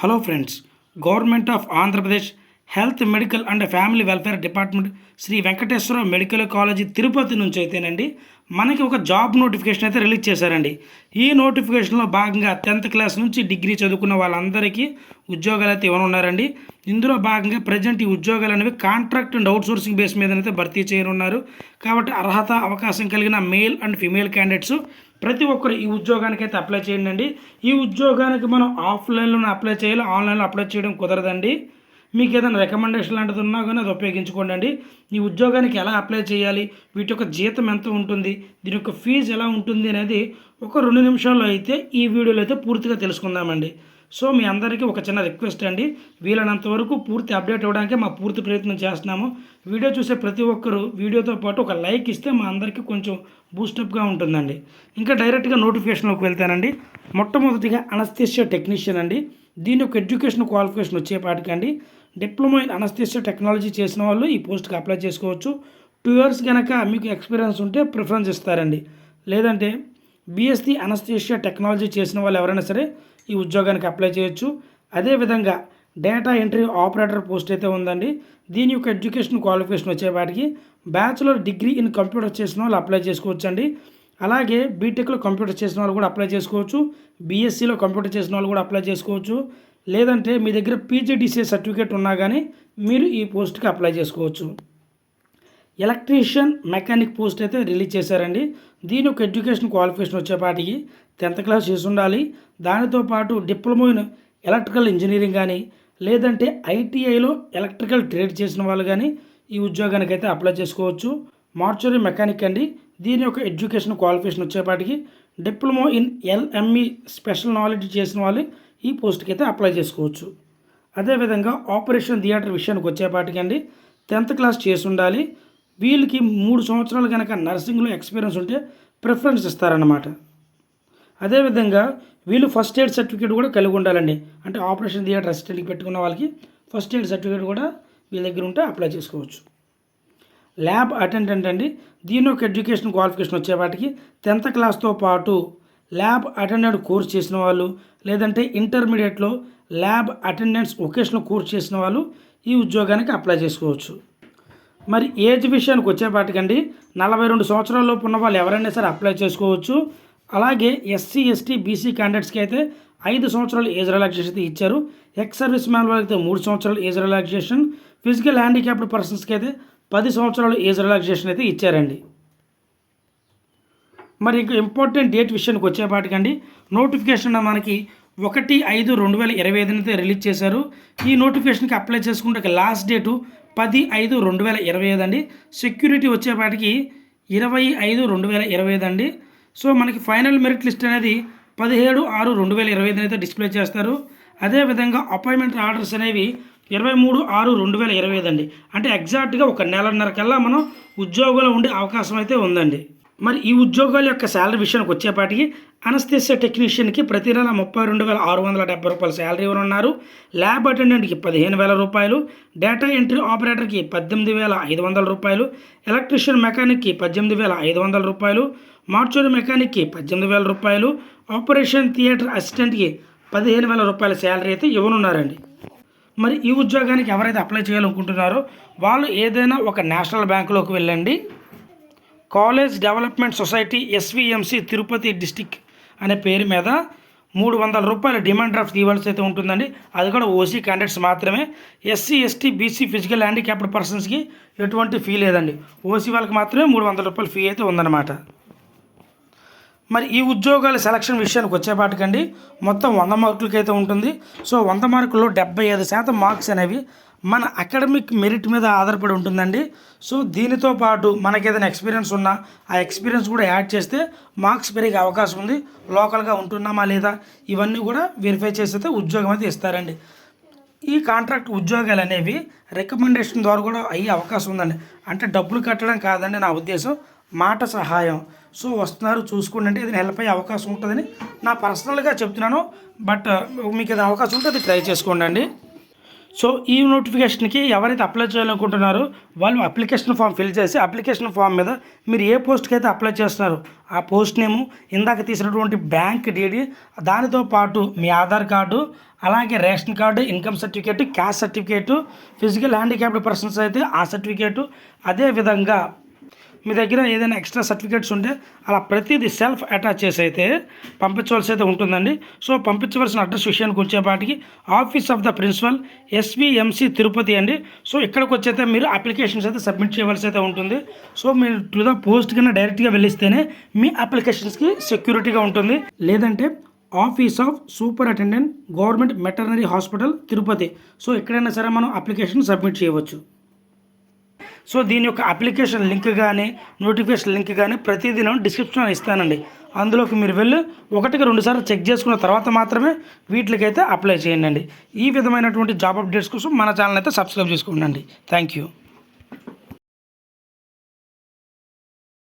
Hello friends, government of Andhra Pradesh health medical and family welfare department Shri Venkateswara medical college Tirupati నుంచి అయితేనండి మనకి ఒక జాబ్ నోటిఫికేషన్ అయితే రిలీజ్ చేశారండి. ఈ నోటిఫికేషన్లో భాగంగా 10th క్లాస్ నుంచి డిగ్రీ చదువుకున్న వాళ్ళందరికీ ఉద్యోగాలు అయితే ఇవ్వనున్నారండి. ఇందులో భాగంగా ప్రజెంట్ ఈ ఉద్యోగాలు అనేవి కాంట్రాక్ట్ అండ్ అవుట్సోర్సింగ్ బేస్ మీద అయితే భర్తీ చేయనున్నారు. కాబట్టి అర్హత అవకాశం కలిగిన మేల్ అండ్ ఫీమేల్ క్యాండిడేట్స్ ప్రతి ఒక్కరు ఈ ఉద్యోగానికి అయితే అప్లై చేయండి. ఈ ఉద్యోగానికి మనం ఆఫ్లైన్లోనే అప్లై చేయాలి, ఆన్లైన్లో అప్లై చేయడం కుదరదండి. మీకు ఏదైనా రికమెండేషన్ లాంటిది ఉన్నా కానీ అది ఉపయోగించుకోండి అండి. ఈ ఉద్యోగానికి ఎలా అప్లై చేయాలి, వీటి యొక్క జీతం ఎంత ఉంటుంది, దీని యొక్క ఫీజు ఎలా ఉంటుంది అనేది ఒక 2 నిమిషాల్లో అయితే ఈ వీడియోలో అయితే పూర్తిగా తెలుసుకుందామండి. సో మీ అందరికీ ఒక చిన్న రిక్వెస్ట్ అండి, వీలైనంత వరకు పూర్తి అప్డేట్ ఇవ్వడానికి మా పూర్తి ప్రయత్నం చేస్తున్నాము. వీడియో చూసే ప్రతి ఒక్కరు వీడియోతో పాటు ఒక లైక్ ఇస్తే మా అందరికీ కొంచెం బూస్టప్గా ఉంటుందండి. ఇంకా డైరెక్ట్గా నోటిఫికేషన్లోకి వెళ్తానండి. మొట్టమొదటిగా అనస్థీషియా టెక్నీషియన్ అండి. దీని యొక్క ఎడ్యుకేషన్ క్వాలిఫికేషన్ వచ్చేపాటికండి డిప్లొమా ఇన్ అనస్థీషియా టెక్నాలజీ చేసిన వాళ్ళు ఈ పోస్ట్కి అప్లై చేసుకోవచ్చు. 2 years కనుక మీకు ఎక్స్పీరియన్స్ ఉంటే ప్రిఫరెన్స్ ఇస్తారండి. లేదంటే బీఎస్సీ అనస్థీషియా టెక్నాలజీ చేసిన వాళ్ళు ఎవరైనా సరే ఈ ఉద్యోగానికి అప్లై చేయొచ్చు. అదేవిధంగా డేటా ఎంట్రీ ఆపరేటర్ పోస్ట్ అయితే ఉందండి. దీని యొక్క ఎడ్యుకేషన్ క్వాలిఫికేషన్ వచ్చేపాటికి బ్యాచులర్ డిగ్రీ ఇన్ కంప్యూటర్ చేసిన వాళ్ళు అప్లై చేసుకోవచ్చు అండి. అలాగే బీటెక్లో కంప్యూటర్ చేసిన వాళ్ళు కూడా అప్లై చేసుకోవచ్చు. బీఎస్సీలో కంప్యూటర్ చేసిన వాళ్ళు కూడా అప్లై చేసుకోవచ్చు. లేదంటే మీ దగ్గర పీజీడీసీఏ సర్టిఫికేట్ ఉన్నా కానీ మీరు ఈ పోస్ట్కి అప్లై చేసుకోవచ్చు. ఎలక్ట్రీషియన్ మెకానిక్ పోస్ట్ అయితే రిలీజ్ చేశారండి. దీని యొక్క ఎడ్యుకేషన్ క్వాలిఫికేషన్ వచ్చేపాటికి 10th క్లాస్ చేసి ఉండాలి. దానితో పాటు డిప్లొమా ఇన్ ఎలక్ట్రికల్ ఇంజనీరింగ్ కానీ లేదంటే ఐటీఐలో ఎలక్ట్రికల్ ట్రేడ్ చేసిన వాళ్ళు కానీ ఈ ఉద్యోగానికి అయితే అప్లై చేసుకోవచ్చు. మార్చురీ మెకానిక్ అండి. దీని యొక్క ఎడ్యుకేషన్ క్వాలిఫికేషన్ వచ్చేపాటికి diploma in LME special knowledge చేసిన వాళ్ళు ఈ పోస్ట్కి అయితే అప్లై చేసుకోవచ్చు. అదేవిధంగా ఆపరేషన్ థియేటర్ విషయానికి వచ్చేపాటికండి 10th క్లాస్ చేసి ఉండాలి. వీళ్ళకి 3 సంవత్సరాలు కనుక నర్సింగ్లో ఎక్స్పీరియన్స్ ఉంటే ప్రిఫరెన్స్ ఇస్తారన్నమాట. అదేవిధంగా వీళ్ళు ఫస్ట్ ఎయిడ్ సర్టిఫికేట్ కూడా కలిగి ఉండాలండి. అంటే ఆపరేషన్ థియేటర్ అసిస్టెంట్కి పెట్టుకున్న వాళ్ళకి ఫస్ట్ ఎయిడ్ సర్టిఫికేట్ కూడా వీళ్ళ దగ్గర ఉంటే అప్లై చేసుకోవచ్చు. ల్యాబ్ అటెండెంట్ అండి. దీని యొక్క ఎడ్యుకేషన్ క్వాలిఫికేషన్ వచ్చేవాటికి 10th క్లాస్తో పాటు ల్యాబ్ అటెండెంట్ కోర్స్ చేసిన వాళ్ళు లేదంటే ఇంటర్మీడియట్లో ల్యాబ్ అటెండెంట్స్ వొకేషనల్ కోర్స్ చేసిన వాళ్ళు ఈ ఉద్యోగానికి అప్లై చేసుకోవచ్చు. మరి ఏజ్ విషయానికి వచ్చేపాటికండి 42 సంవత్సరాల లోపు ఉన్న వాళ్ళు ఎవరైనా సరే అప్లై చేసుకోవచ్చు. అలాగే ఎస్సీ ఎస్టీ బీసీ క్యాండిడేట్స్కి అయితే 5 సంవత్సరాలు ఏజ్ రిలాక్సేషన్ అయితే ఇచ్చారు. ఎక్స్ సర్వీస్ మ్యాన్ వాళ్ళకి 3 సంవత్సరాలు ఏజ్ రిలాక్సేషన్, ఫిజికల్ హ్యాండిక్యాప్డ్ పర్సన్స్కి అయితే 10 సంవత్సరాలు ఏజ్ రిలాక్సేషన్ అయితే ఇచ్చారండి. మరి ఇంకా ఇంపార్టెంట్ డేట్ విషయానికి వచ్చేపాటికండి నోటిఫికేషన్ మనకి 1/5/2025 అయితే రిలీజ్ చేశారు. ఈ నోటిఫికేషన్కి అప్లై చేసుకుంటే లాస్ట్ డేటు 10/5/2025 అండి. సెక్యూరిటీ వచ్చేపాటికి 20/5/2025 అండి. సో మనకి ఫైనల్ మెరిట్ లిస్ట్ అనేది 17/6/2025 అయితే డిస్ప్లే చేస్తారు. అదేవిధంగా అపాయింట్మెంట్ ఆర్డర్స్ అనేవి 23/6/2025 అండి. అంటే ఎగ్జాక్ట్గా 1 నెలన్నర కల్లా మనం ఉద్యోగంలో ఉండే అవకాశం అయితే ఉందండి. మరి ఈ ఉద్యోగాల యొక్క శాలరీ విషయానికి వచ్చేపాటికి అనస్థీషియా టెక్నీషియన్కి ప్రతి నెల 32,670 రూపాయలు శాలరీ ఇవ్వనున్నారు. ల్యాబ్ అటెండెంట్కి 15,000 రూపాయలు, డేటా ఎంట్రీ ఆపరేటర్కి 18,500 రూపాయలు, ఎలక్ట్రీషియన్ మెకానిక్కి 18,500 రూపాయలు, మార్చురీ మెకానిక్కి 18,000 రూపాయలు, ఆపరేషన్ థియేటర్ అసిస్టెంట్కి 15,000 రూపాయల శాలరీ అయితే ఇవ్వనున్నారండి. మరి ఈ ఉద్యోగానికి ఎవరైతే అప్లై చేయాలనుకుంటున్నారో వాళ్ళు ఏదైనా ఒక నేషనల్ బ్యాంకులోకి వెళ్ళండి. College development society SVMC Tirupati district అనే పేరు మీద 300 రూపాయల డిమాండ్ డ్రాఫ్ట్ ఇవ్వాల్సి అయితే ఉంటుందండి. అది కూడా ఓసీ క్యాండిడేట్స్ మాత్రమే. SC ST BC physical handicapped పర్సన్స్కి ఎటువంటి ఫీ లేదండి. ఓసీ వాళ్ళకి మాత్రమే 300 రూపాయల ఫీ అయితే ఉందన్నమాట. మరి ఈ ఉద్యోగాల సెలక్షన్ విషయానికి వచ్చేపాటికండి మొత్తం 100 మార్కులకి అయితే ఉంటుంది. సో 100 మార్కుల్లో 75% మార్క్స్ అనేవి మన అకాడమిక్ మెరిట్ మీద ఆధారపడి ఉంటుందండి. సో దీనితో పాటు మనకి ఏదైనా ఎక్స్పీరియన్స్ ఉన్నా ఆ ఎక్స్పీరియన్స్ కూడా యాడ్ చేస్తే మార్క్స్ పెరిగే అవకాశం ఉంది. లోకల్గా ఉంటున్నామా లేదా ఇవన్నీ కూడా వెరిఫై చేస్తే ఉద్యోగం అయితే ఇస్తారండి. ఈ కాంట్రాక్ట్ ఉద్యోగాలు అనేవి రికమెండేషన్ ద్వారా కూడా అయ్యే అవకాశం ఉందండి. అంటే డబ్బులు కట్టడం కాదండి నా ఉద్దేశం, మాట సహాయం. సో వస్తున్నారు చూసుకోండి, అంటే ఇది హెల్ప్ అయ్యే అవకాశం ఉంటుందని నా పర్సనల్గా చెప్తున్నాను. బట్ మీకు ఏదైనా అవకాశం ఉంటే అది ట్రై చేసుకోండి అండి. సో ఈ నోటిఫికేషన్కి ఎవరైతే అప్లై చేయాలనుకుంటున్నారో వాళ్ళు అప్లికేషన్ ఫామ్ ఫిల్ చేసి అప్లికేషన్ ఫామ్ మీద మీరు ఏ పోస్ట్కి అయితే అప్లై చేస్తున్నారో ఆ పోస్ట్ నేము, ఇందాక తీసినటువంటి బ్యాంక్ డీడీ, దానితో పాటు మీ ఆధార్ కార్డు, అలాగే ration card, income certificate, caste certificate, physical handicapped persons అయితే ఆ సర్టిఫికేటు, అదేవిధంగా మీ దగ్గర ఏదైనా ఎక్స్ట్రా సర్టిఫికేట్స్ ఉంటే అలా ప్రతిదీ సెల్ఫ్ అటాచ్ చేసి అయితే పంపించవలసి అయితే ఉంటుందండి. సో పంపించవలసిన అడ్రస్ విషయానికి వచ్చేపాటికి office of the principal, SVMC Tirupati అండి. సో ఇక్కడికి వచ్చైతే మీరు అప్లికేషన్స్ అయితే సబ్మిట్ చేయవలసి అయితే ఉంటుంది. సో మీరు టు ద పోస్ట్ కన్నా డైరెక్ట్గా వెళ్ళిస్తేనే మీ అప్లికేషన్స్కి సెక్యూరిటీగా ఉంటుంది. లేదంటే office of superintendent government veterinary hospital Tirupati, so ఎక్కడైనా సరే మనం అప్లికేషన్ సబ్మిట్ చేయవచ్చు. సో దీని యొక్క అప్లికేషన్ లింక్ కానీ నోటిఫికేషన్ లింక్ కానీ ప్రతిదీ నేను డిస్క్రిప్షన్లో ఇస్తానండి. అందులోకి మీరు వెళ్ళి 1-2 సార్లు చెక్ చేసుకున్న తర్వాత మాత్రమే వీటికైతే అప్లై చేయండి. ఈ విధమైనటువంటి జాబ్ అప్డేట్స్ కోసం మన ఛానల్ అయితే సబ్స్క్రైబ్ చేసుకోండి. Thank you.